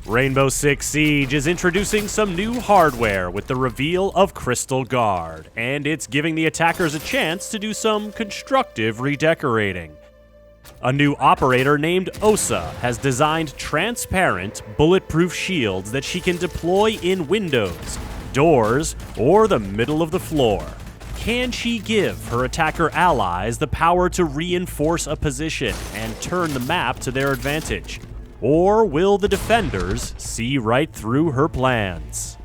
Rainbow Six Siege is introducing some new hardware with the reveal of Crystal Guard, and it's giving the attackers a chance to do some constructive redecorating. A new operator named Osa has designed transparent, bulletproof shields that she can deploy in windows, doors, or the middle of the floor. Can she give her attacker allies the power to reinforce a position and turn the map to their advantage? Or will the defenders see right through her plans?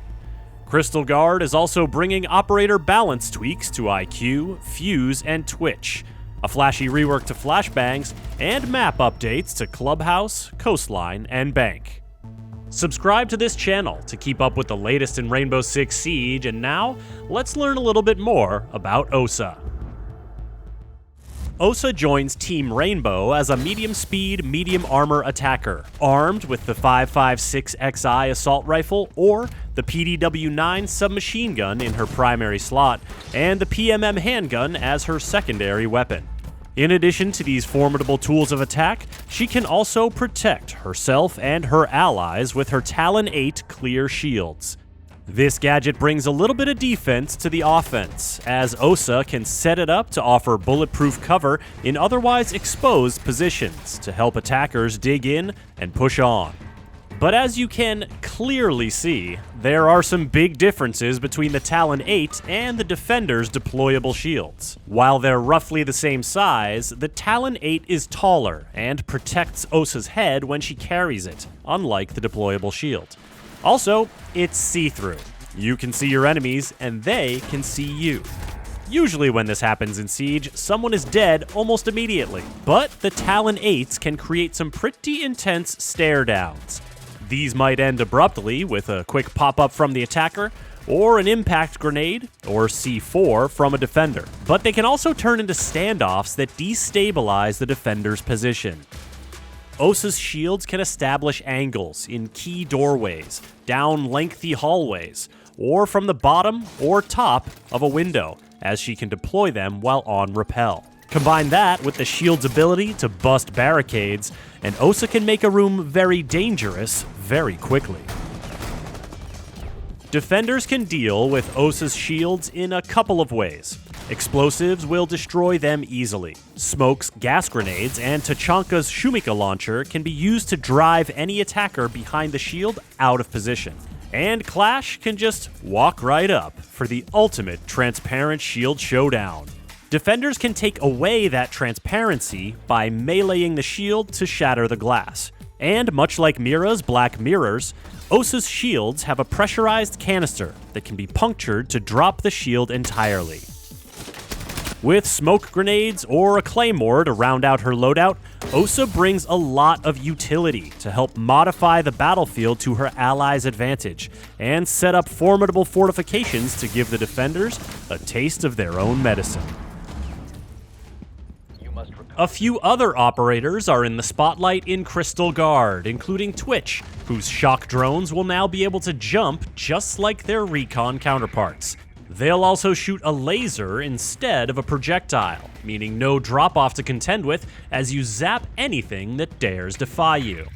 Crystal Guard is also bringing operator balance tweaks to IQ, Fuse, and Twitch, a flashy rework to flashbangs, and map updates to Clubhouse, Coastline, and Bank. Subscribe to this channel to keep up with the latest in Rainbow Six Siege, and now, let's learn a little bit more about Osa. Osa joins Team Rainbow as a medium-speed, medium-armor attacker, armed with the 5.56 XI assault rifle or the PDW-9 submachine gun in her primary slot, and the PMM handgun as her secondary weapon. In addition to these formidable tools of attack, she can also protect herself and her allies with her Talon 8 clear shields. This gadget brings a little bit of defense to the offense, as Osa can set it up to offer bulletproof cover in otherwise exposed positions to help attackers dig in and push on. But as you can clearly see, there are some big differences between the Talon 8 and the Defender's deployable shields. While they're roughly the same size, the Talon 8 is taller and protects Osa's head when she carries it, unlike the deployable shield. Also, it's see-through. You can see your enemies, and they can see you. Usually when this happens in Siege, someone is dead almost immediately, but the Talon 8s can create some pretty intense stare-downs. These might end abruptly with a quick pop-up from the attacker, or an impact grenade, or C4 from a defender. But they can also turn into standoffs that destabilize the defender's position. Osa's shields can establish angles in key doorways, down lengthy hallways, or from the bottom or top of a window, as she can deploy them while on rappel. Combine that with the shield's ability to bust barricades, and Osa can make a room very dangerous very quickly. Defenders can deal with Osa's shields in a couple of ways. Explosives will destroy them easily. Smoke's gas grenades and Tachanka's Shumika launcher can be used to drive any attacker behind the shield out of position. And Clash can just walk right up for the ultimate transparent shield showdown. Defenders can take away that transparency by meleeing the shield to shatter the glass. And much like Mira's black mirrors, Osa's shields have a pressurized canister that can be punctured to drop the shield entirely. With smoke grenades or a claymore to round out her loadout, Osa brings a lot of utility to help modify the battlefield to her allies' advantage, and set up formidable fortifications to give the defenders a taste of their own medicine. A few other operators are in the spotlight in Crystal Guard, including Twitch, whose shock drones will now be able to jump just like their recon counterparts. They'll also shoot a laser instead of a projectile, meaning no drop-off to contend with as you zap anything that dares defy you.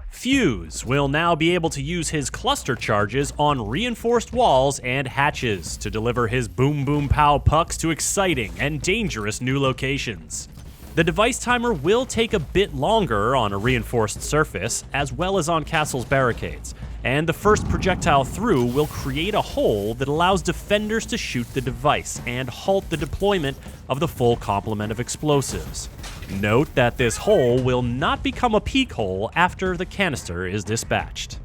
Fuse will now be able to use his cluster charges on reinforced walls and hatches to deliver his boom boom pow pucks to exciting and dangerous new locations. The device timer will take a bit longer on a reinforced surface, as well as on castle's barricades, and the first projectile through will create a hole that allows defenders to shoot the device and halt the deployment of the full complement of explosives. Note that this hole will not become a peek hole after the canister is dispatched.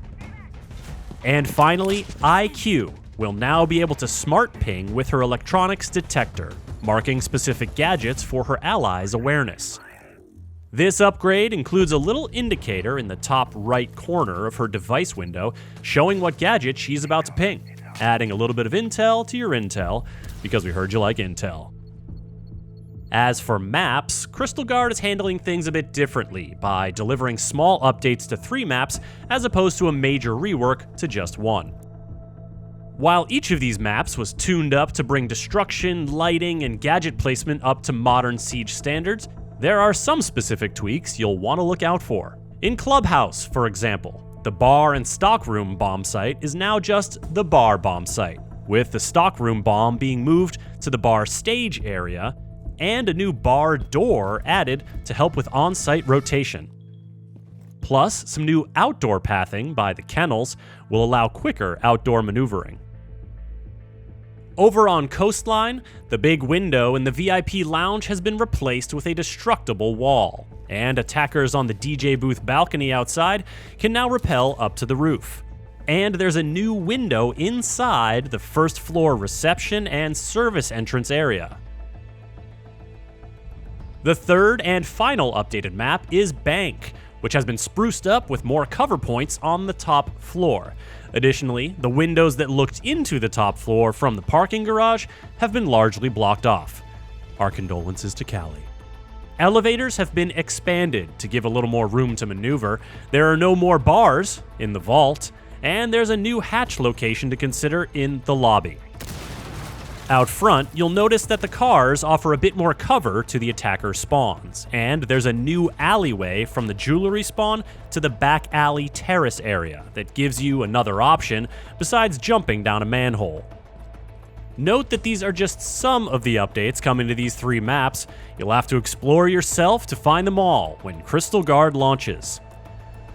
And finally, IQ will now be able to smart ping with her electronics detector, marking specific gadgets for her allies' awareness. This upgrade includes a little indicator in the top right corner of her device window showing what gadget she's about to ping, adding a little bit of intel to your intel, because we heard you like intel. As for maps, Crystal Guard is handling things a bit differently by delivering small updates to 3 maps as opposed to a major rework to just 1. While each of these maps was tuned up to bring destruction, lighting, and gadget placement up to modern Siege standards, there are some specific tweaks you'll want to look out for. In Clubhouse, for example, The bar and stockroom bomb site is now just the bar bomb site, with the stockroom bomb being moved to the bar stage area, and a new bar door added to help with on-site rotation. Plus, some new outdoor pathing by the kennels will allow quicker outdoor maneuvering. Over on Coastline, the big window in the VIP lounge has been replaced with a destructible wall, and attackers on the DJ booth balcony outside can now rappel up to the roof. And there's a new window inside the first floor reception and service entrance area. The third and final updated map is Bank, which has been spruced up with more cover points on the top floor. Additionally, the windows that looked into the top floor from the parking garage have been largely blocked off. Our condolences to Callie. Elevators have been expanded to give a little more room to maneuver. There are no more bars in the vault, and there's a new hatch location to consider in the lobby. Out front, you'll notice that the cars offer a bit more cover to the attacker spawns, and there's a new alleyway from the jewelry spawn to the back alley terrace area that gives you another option besides jumping down a manhole. Note that these are just some of the updates coming to these three maps. You'll have to explore yourself to find them all when Crystal Guard launches.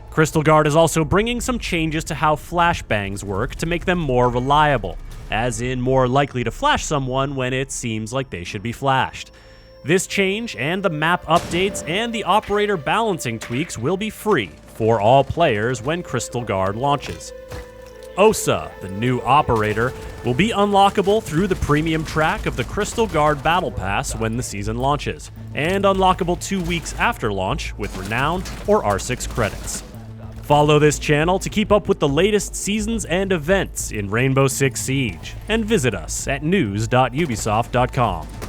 Crystal Guard is also bringing some changes to how flashbangs work to make them more reliable, as in more likely to flash someone when it seems like they should be flashed. This change and the map updates and the operator balancing tweaks will be free for all players when Crystal Guard launches. Osa, the new operator, will be unlockable through the premium track of the Crystal Guard Battle Pass when the season launches, and unlockable 2 weeks after launch with Renown or R6 credits. Follow this channel to keep up with the latest seasons and events in Rainbow Six Siege, and visit us at news.ubisoft.com.